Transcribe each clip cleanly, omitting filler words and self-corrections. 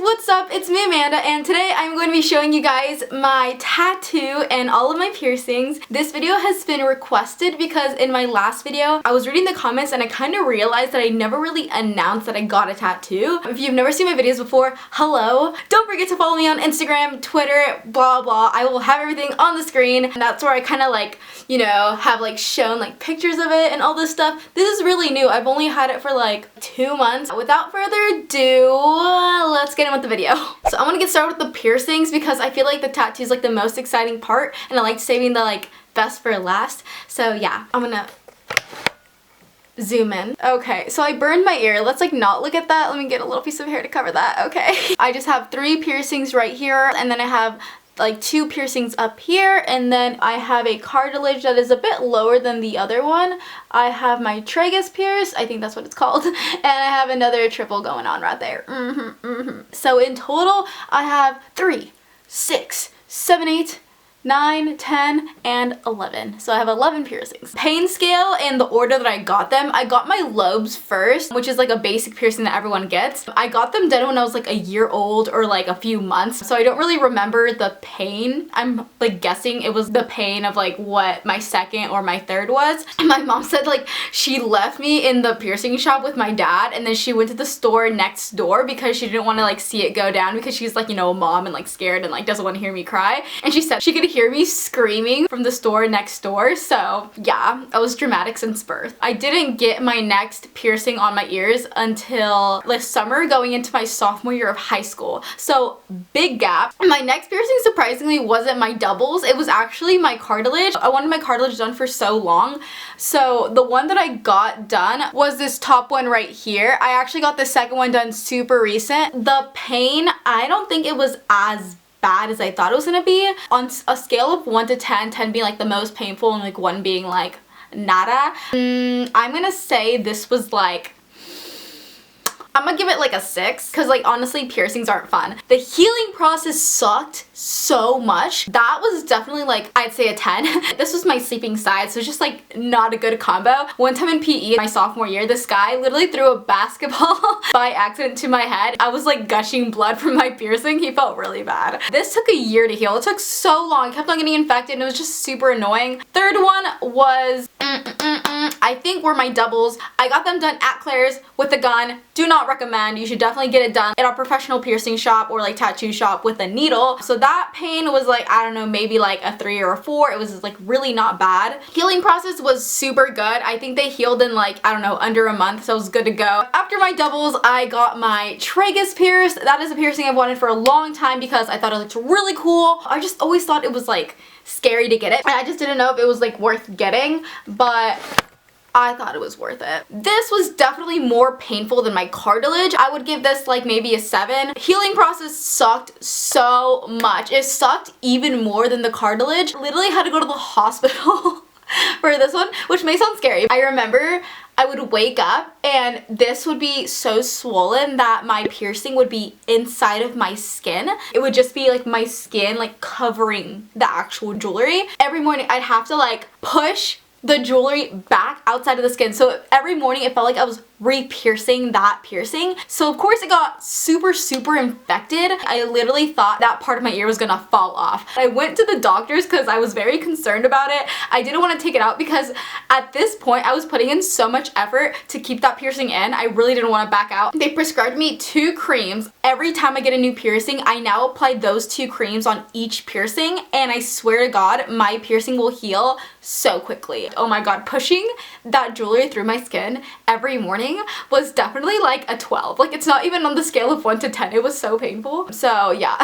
what's up? It's me, Amanda, and today I'm going to be showing you guys my tattoo and all of my piercings. This video has been requested because in my last video, I was reading the comments and I kind of realized that I never really announced that I got a tattoo. If you've never seen my videos before, hello. Don't forget to follow me on Instagram, Twitter, blah blah. I will have everything on the screen, and that's where I kind of like, you know, have like shown like pictures of it and all this stuff. This is really new. I've only had it for like 2 months. Without further ado, let's get in with the video. So I'm gonna get started with the piercings because I feel like the tattoo is like the most exciting part, and I like saving the like best for last. So yeah, I'm gonna zoom in. Okay, so I burned my ear. Let's like not look at that. Let me get a little piece of hair to cover that. Okay. I just have 3 piercings right here, and then I have like 2 piercings up here, and then I have a cartilage that is a bit lower than the other one. I have my tragus pierced, I think that's what it's called, and I have another triple going on right there. So in total, I have 3, 6, 7, 8, 9, 10, and 11. So I have 11 piercings. Pain scale in the order that I got them, I got my lobes first, which is like a basic piercing that everyone gets. I got them done when I was like a year old or like a few months, so I don't really remember the pain. I'm like guessing it was the pain of like what my second or my third was. And my mom said like she left me in the piercing shop with my dad, and then she went to the store next door because she didn't want to like see it go down, because she's like, you know, a mom and like scared and like doesn't want to hear me cry. And she said she could hear me screaming from the store next door. So yeah, I was dramatic since birth. I didn't get my next piercing on my ears until this summer, going into my sophomore year of high school. So big gap. My next piercing surprisingly wasn't my doubles, it was actually my cartilage. I wanted my cartilage done for so long. So the one that I got done was this top one right here. I actually got the second one done super recent. The pain, I don't think it was as bad as I thought it was gonna be. On a scale of 1 to 10, 10 being like the most painful and like 1 being like nada, I'm gonna say this was like, I'm gonna give it like a 6, because like honestly piercings aren't fun. The healing process sucked so much. That was definitely like, I'd say a 10. This was my sleeping side, so it's just like not a good combo. One time in PE my sophomore year, this guy literally threw a basketball by accident to my head. I was like gushing blood from my piercing. He felt really bad. This took a year to heal. It took so long. It kept on getting infected and it was just super annoying. Third one was I think were my doubles. I got them done at Claire's with a gun. Do not recommend. You should definitely get it done at a professional piercing shop or like tattoo shop with a needle. So that pain was like, I don't know, maybe like a 3 or a 4. It was like really not bad. Healing process was super good. I think they healed in like, I don't know, under a month, so it was good to go. After my doubles, I got my tragus pierced. That is a piercing I've wanted for a long time because I thought it looked really cool. I just always thought it was like scary to get it, and I just didn't know if it was like worth getting, but I thought it was worth it. This was definitely more painful than my cartilage. I would give this like maybe a 7. Healing process sucked so much. It sucked even more than the cartilage. Literally had to go to the hospital for this one, which may sound scary. I remember I would wake up and this would be so swollen that my piercing would be inside of my skin. It would just be like my skin like covering the actual jewelry. Every morning I'd have to like push the jewelry back outside of the skin. So every morning it felt like I was re-piercing that piercing. So of course it got super infected. I literally thought that part of my ear was gonna fall off. I went to the doctors because I was very concerned about it. I didn't want to take it out because at this point I was putting in so much effort to keep that piercing in. I really didn't want to back out. They prescribed me 2 creams. Every time I get a new piercing, I now apply those 2 creams on each piercing, and I swear to God, my piercing will heal so quickly. Oh my God, pushing that jewelry through my skin every morning was definitely like a 12. Like, it's not even on the scale of 1 to 10. It was so painful. So yeah.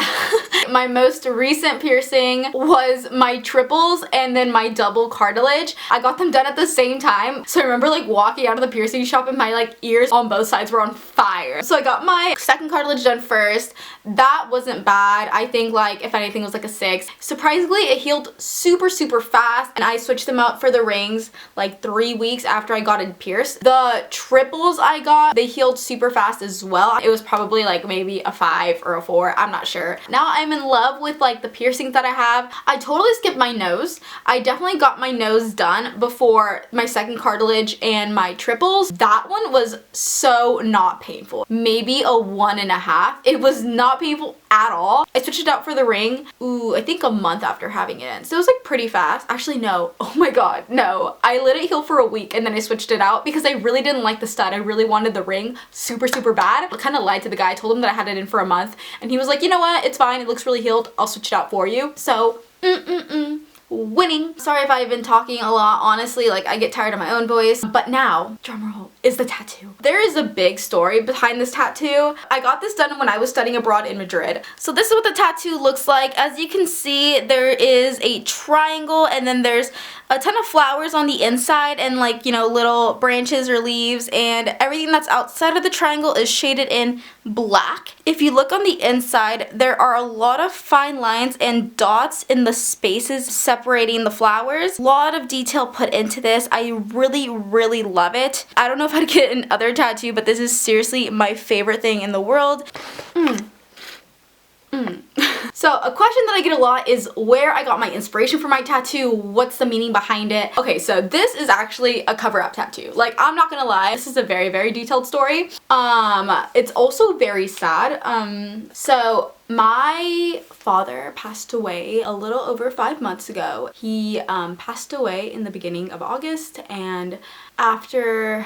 My most recent piercing was my triples and then my double cartilage. I got them done at the same time. So I remember like walking out of the piercing shop and my like ears on both sides were on fire. So I got my second cartilage done first. That wasn't bad. I think like if anything it was like a 6. Surprisingly, it healed super fast, and I switched them out for the rings like 3 weeks after I got it pierced. The triple triples I got, they healed super fast as well. It was probably like maybe a 5 or a 4, I'm not sure. Now I'm in love with like the piercings that I have. I totally skipped my nose. I definitely got my nose done before my second cartilage and my triples. That one was so not painful. Maybe a 1.5. It was not painful at all. I switched it out for the ring, I think a month after having it in. So it was like pretty fast. Actually, no. Oh my god, no. I let it heal for a week and then I switched it out because I really didn't like the stud. I really wanted the ring super, super bad. I kind of lied to the guy. I told him that I had it in for a month and he was like, you know what? It's fine. It looks really healed. I'll switch it out for you. So, winning. Sorry if I've been talking a lot, honestly, like I get tired of my own voice. But now, drumroll, is the tattoo. There is a big story behind this tattoo. I got this done when I was studying abroad in Madrid. So this is what the tattoo looks like. As you can see, there is a triangle and then there's a ton of flowers on the inside and like, you know, little branches or leaves, and everything that's outside of the triangle is shaded in black. If you look on the inside, there are a lot of fine lines and dots in the spaces separating the flowers. A lot of detail put into this. I really, really love it. I don't know if I'd get another tattoo, but this is seriously my favorite thing in the world. So a question that I get a lot is where I got my inspiration for my tattoo, what's the meaning behind it. Okay, so this is actually a cover-up tattoo. Like, I'm not gonna lie, this is a very, very detailed story. It's also very sad. So my father passed away a little over 5 months ago. He passed away in the beginning of August, and after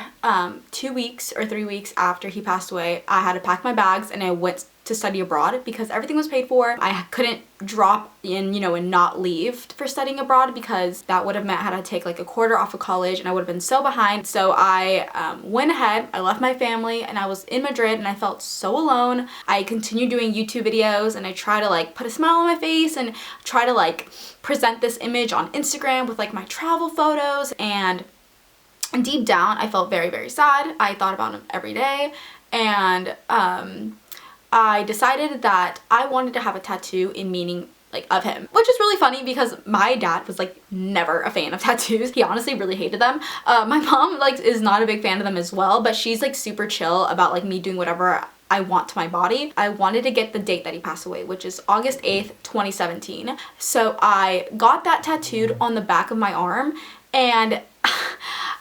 2 weeks or 3 weeks after he passed away, I had to pack my bags and I went to study abroad because everything was paid for. I couldn't drop in, you know, and not leave for studying abroad because that would have meant I had to take like a quarter off of college and I would have been so behind. So I went ahead, I left my family, and I was in Madrid and I felt so alone. I continued doing YouTube videos and I try to like put a smile on my face and try to like present this image on Instagram with like my travel photos, and deep down I felt very, very sad. I thought about him every day, and I decided that I wanted to have a tattoo in meaning like of him, which is really funny because my dad was like never a fan of tattoos. He honestly really hated them. My mom like is not a big fan of them as well, but she's like super chill about like me doing whatever I want to my body. I wanted to get the date that he passed away, which is August 8th, 2017. So I got that tattooed on the back of my arm, and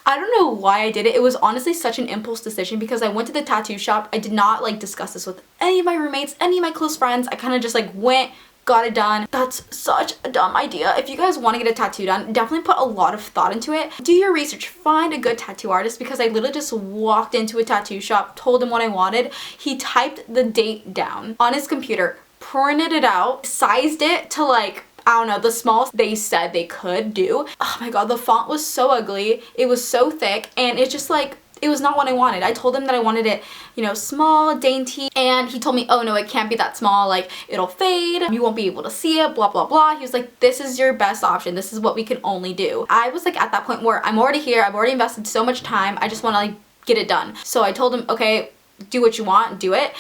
I don't know why I did it. It was honestly such an impulse decision because I went to the tattoo shop. I did not like discuss this with any of my roommates, any of my close friends. I kind of just like went, got it done. That's such a dumb idea. If you guys want to get a tattoo done, definitely put a lot of thought into it. Do your research, find a good tattoo artist, because I literally just walked into a tattoo shop, told him what I wanted. He typed the date down on his computer, printed it out, sized it to like, I don't know, the smallest they said they could do. Oh my god, the font was so ugly. It was so thick, and it's just like, it was not what I wanted. I told him that I wanted it, you know, small, dainty, and he told me, oh no, it can't be that small, like it'll fade, you won't be able to see it, blah blah blah. He was like, this is your best option, this is what we can only do. I was like at that point where I'm already here, I've already invested so much time, I just want to like get it done. So I told him, okay, do what you want, do it.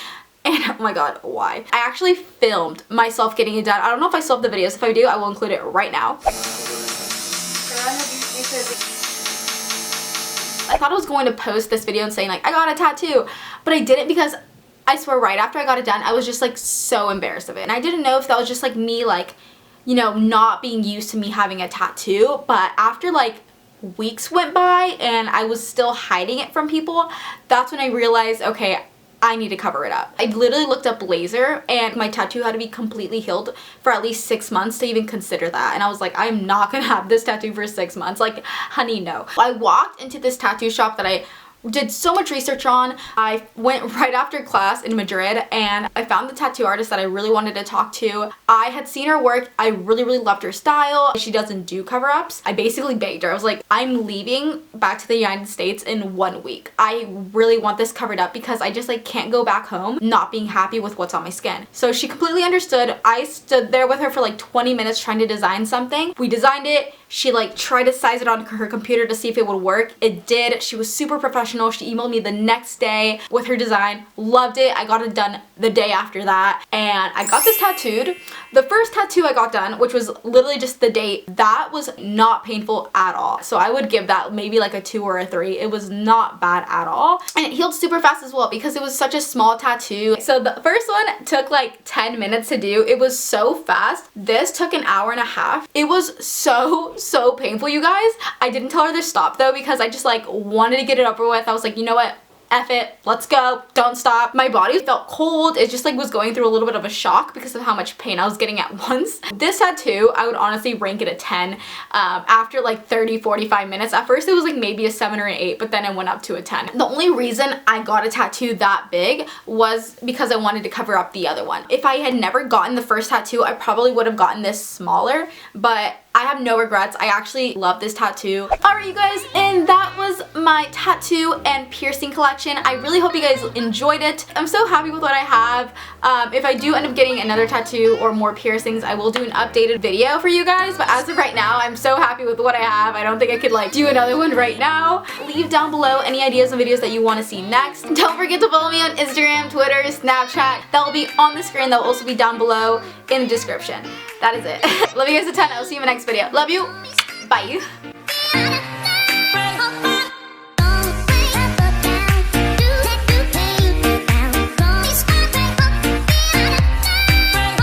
And oh my god, why? I actually filmed myself getting it done. I don't know if I still have the videos. If I do, I will include it right now. I thought I was going to post this video and saying like, I got a tattoo, but I didn't because I swear right after I got it done, I was just like so embarrassed of it. And I didn't know if that was just like me like, you know, not being used to me having a tattoo, but after like weeks went by and I was still hiding it from people, that's when I realized, okay, I need to cover it up. I literally looked up laser and my tattoo had to be completely healed for at least 6 months to even consider that. And I was like, I'm not gonna have this tattoo for 6 months. Like, honey, no. I walked into this tattoo shop that I did so much research on. I went right after class in Madrid and I found the tattoo artist that I really wanted to talk to. I had seen her work. I really, really loved her style. She doesn't do cover-ups. I basically begged her. I was like, I'm leaving back to the United States in 1 week. I really want this covered up because I just like can't go back home not being happy with what's on my skin. So she completely understood. I stood there with her for like 20 minutes trying to design something. We designed it. She like tried to size it on her computer to see if it would work. It did. She was super professional. professional. She emailed me the next day with her design. Loved it. I got it done the day after that, and I got this tattooed. The first tattoo I got done, which was literally just the date, that was not painful at all. So I would give that maybe like a 2 or a 3. It was not bad at all. And it healed super fast as well because it was such a small tattoo. So the first one took like 10 minutes to do. It was so fast. This took an hour and a half. It was so painful, you guys. I didn't tell her to stop though because I just like wanted to get it over with. I was like, you know what? F it, let's go, don't stop. My body felt cold. It just like was going through a little bit of a shock because of how much pain I was getting at once. This tattoo, I would honestly rank it a 10 after like 30-45 minutes. At first it was like maybe a 7 or an 8, but then it went up to a 10. The only reason I got a tattoo that big was because I wanted to cover up the other one. If I had never gotten the first tattoo, I probably would have gotten this smaller, but I have no regrets. I actually love this tattoo. Alright, you guys, and that was my tattoo and piercing collection. I really hope you guys enjoyed it. I'm so happy with what I have. If I do end up getting another tattoo or more piercings, I will do an updated video for you guys, but as of right now, I'm so happy with what I have. I don't think I could like do another one right now. Leave down below any ideas and videos that you want to see next. Don't forget to follow me on Instagram, Twitter, Snapchat. That will be on the screen. That will also be down below in the description. That is it. Love you guys a ton. I will see you in my next video. Love you. Bye.